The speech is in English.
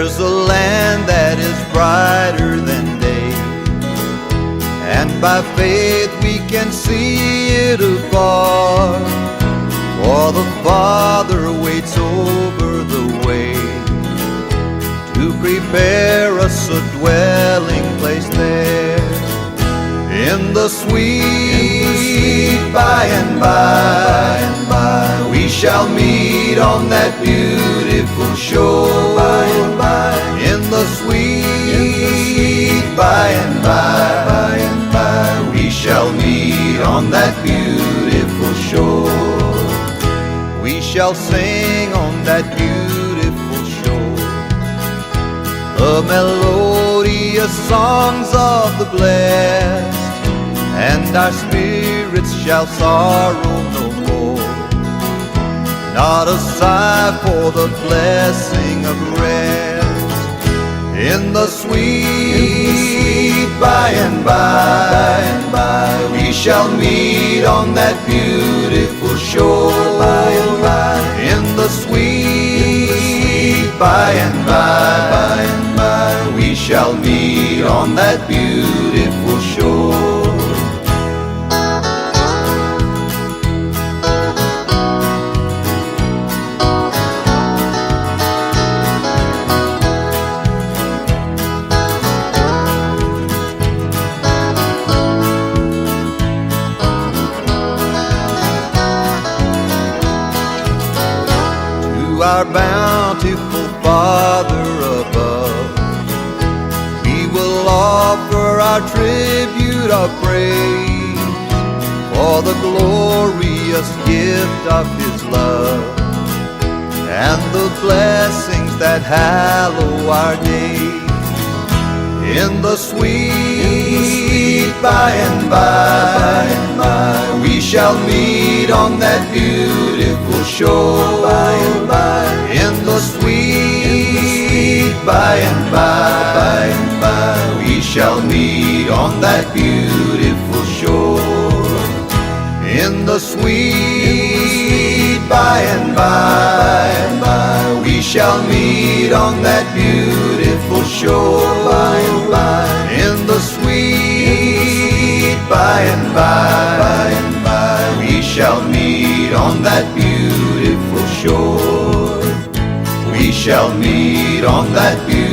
There's a land that is brighter than day, and by faith we can see it afar. For the Father waits over the way to prepare us a dwelling place there. In the sweet by and by, we shall meet on that beautiful shore. In the sweet by and by, we shall meet on that beautiful shore. We shall sing on that beautiful shore the melodious songs of the blessed, and our spirits shall sorrow no more. Not a sigh for the blessing of rest. In the sweet by and by, we shall meet on that beautiful shore. In the sweet by and by, we shall meet on that beautiful shore. Our bountiful Father above, we will offer our tribute of praise for the glorious gift of His love and the blessings that hallow our days. In the sweet by and by, we shall meet on that beautiful shore. In the sweet by and by, we shall meet on that beautiful shore. In the sweet by and by, we shall meet on that beautiful shore. In the sweet by and by, we shall meet on that beautiful shore. We shall meet on that beautiful